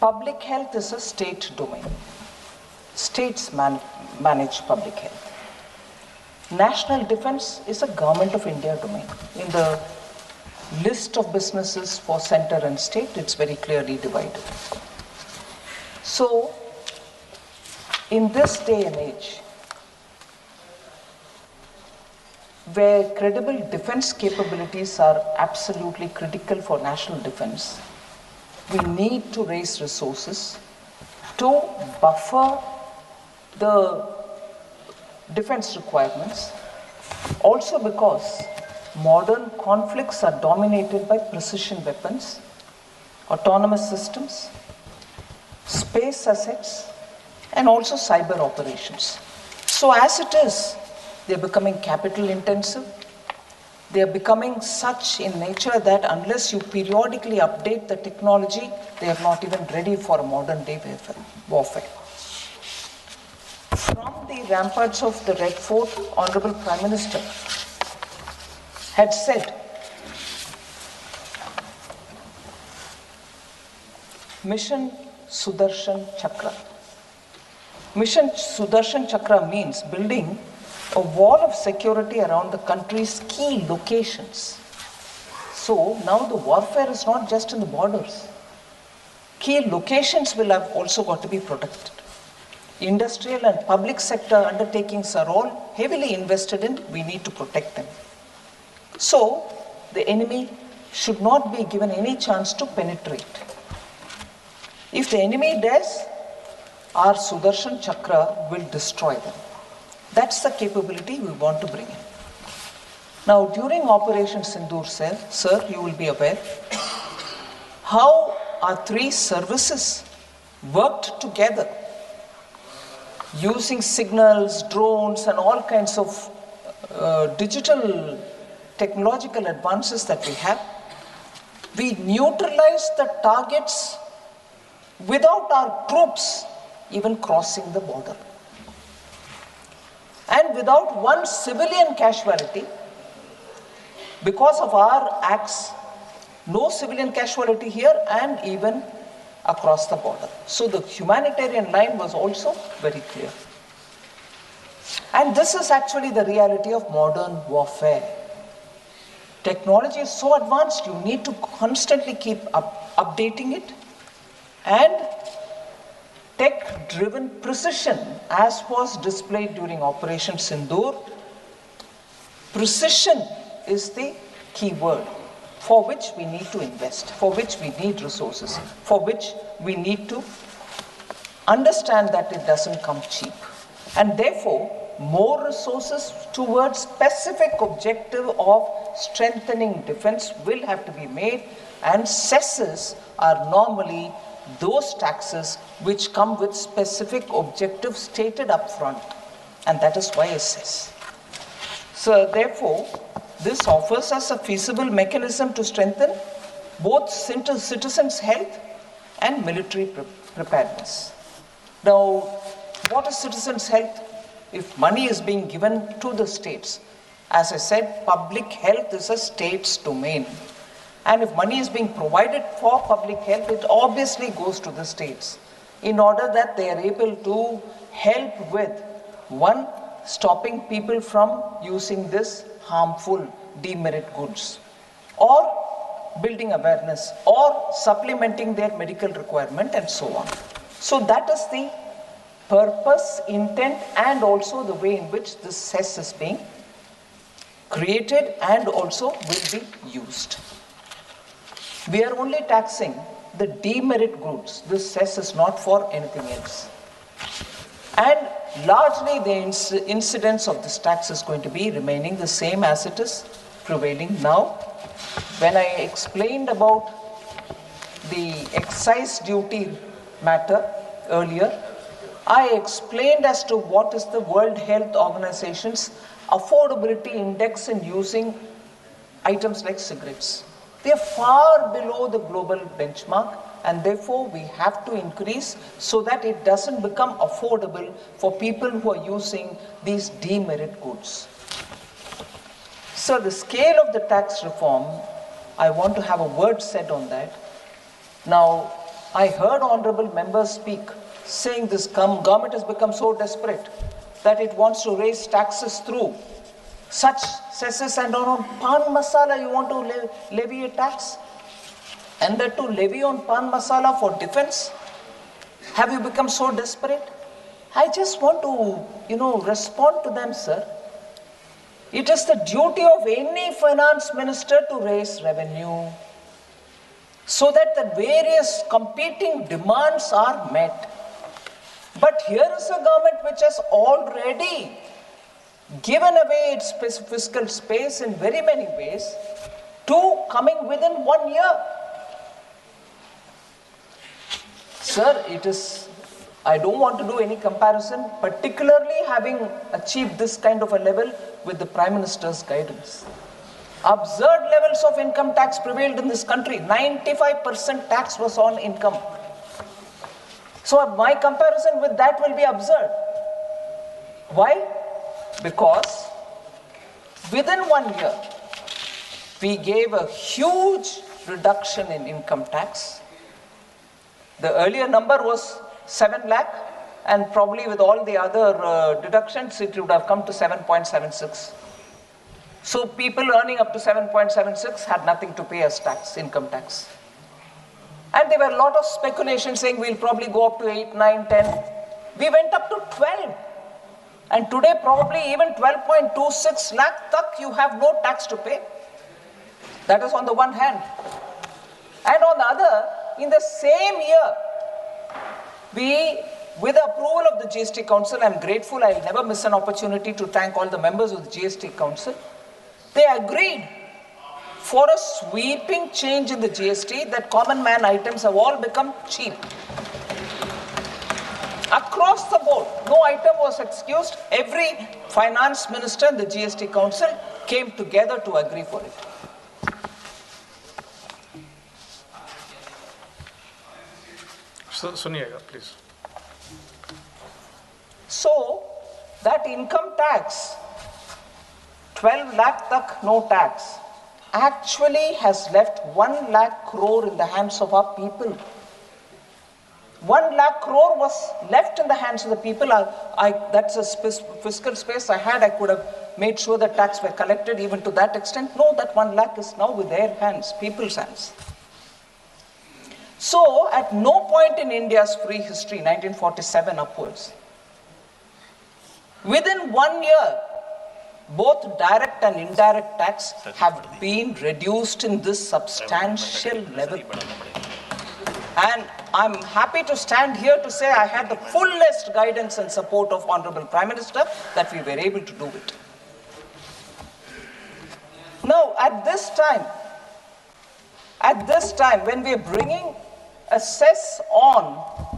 Public health is a state domain. States manage public health. National defense is a government of India domain. In the list of businesses for center and state, it's very clearly divided. So, in this day and age, where credible defense capabilities are absolutely critical for national defense, we need to raise resources to buffer the defense requirements, also because modern conflicts are dominated by precision weapons, autonomous systems, space assets, and also cyber operations. So as it is, they are becoming capital intensive. They are becoming such in nature that unless you periodically update the technology, they are not even ready for a modern day warfare. From the ramparts of the Red Fort, Honorable Prime Minister had said, Mission Sudarshan Chakra. Mission Sudarshan Chakra means building a wall of security around the country's key locations. So now the warfare is not just in the borders. Key locations will have also got to be protected. Industrial and public sector undertakings are all heavily invested in. We need to protect them. So the enemy should not be given any chance to penetrate. If the enemy does, our Sudarshan Chakra will destroy them. That's the capability we want to bring in. Now, during Operation Sindoor, sir, you will be aware how our three services worked together using signals, drones, and all kinds of digital technological advances that we have. We neutralized the targets without our troops even crossing the border. And without one civilian casualty, because of our acts, no civilian casualty here and even across the border. So the humanitarian line was also very clear. And this is actually the reality of modern warfare. Technology is so advanced, you need to constantly keep updating it. And tech-driven precision, as was displayed during Operation Sindoor, precision is the key word for which we need to invest, for which we need resources, for which we need to understand that it doesn't come cheap. And therefore, more resources towards specific objective of strengthening defense will have to be made, and cesses are normally those taxes which come with specific objectives stated up front, and that is why a cess. So therefore, this offers us a feasible mechanism to strengthen both citizens' health and military preparedness. Now, what is citizens' health? If money is being given to the states, as I said, public health is a state's domain. And if money is being provided for public health, it obviously goes to the states in order that they are able to help with, one, stopping people from using this harmful demerit goods, or building awareness, or supplementing their medical requirement, and so on. So that is the purpose, intent, and also the way in which this cess is being created and also will be used. We are only taxing the demerit goods. This cess is not for anything else. And largely the incidence of this tax is going to be remaining the same as it is prevailing now. When I explained about the excise duty matter earlier, I explained as to what is the World Health Organization's affordability index in using items like cigarettes. They are far below the global benchmark, and therefore we have to increase so that it doesn't become affordable for people who are using these demerit goods. So the scale of the tax reform, I want to have a word said on that. Now, I heard honorable members speak, saying this government has become so desperate that it wants to raise taxes through such cesses, and on pan masala you want to levy a tax? And that to levy on pan masala for defense? Have you become so desperate? I just want to, respond to them, sir. It is the duty of any finance minister to raise revenue so that the various competing demands are met. But here is a government which has already given away its fiscal space in very many ways to coming within 1 year. Sir, I don't want to do any comparison, particularly having achieved this kind of a level with the Prime Minister's guidance. Absurd levels of income tax prevailed in this country. 95% tax was on income. So my comparison with that will be absurd. Why? Because within 1 year, we gave a huge reduction in income tax. The earlier number was 7 lakh, and probably with all the other deductions, it would have come to 7.76. So people earning up to 7.76 had nothing to pay as tax, income tax. And there were a lot of speculation saying we'll probably go up to 8, 9, 10. We went up to 12. And today probably even 12.26 lakh tak you have no tax to pay. That is on the one hand. And on the other, in the same year, we, with the approval of the GST Council, I'm grateful, I'll never miss an opportunity to thank all the members of the GST Council. They agreed for a sweeping change in the GST that common man items have all become cheap. Across the board, no item was excused. Every finance minister and the GST Council came together to agree for it. Suniya, please. So, that income tax, 12 lakh tak no tax, actually has left 1 lakh crore in the hands of our people. 1 lakh crore was left in the hands of the people. That's a fiscal space I had. I could have made sure that tax were collected even to that extent. No, that 1 lakh is now with their hands, people's hands. So, at no point in India's free history, 1947 upwards, within 1 year, both direct and indirect tax have been reduced in this substantial level. And I'm happy to stand here to say I had the fullest guidance and support of Honorable Prime Minister that we were able to do it. Now, at this time, when we are bringing a cess on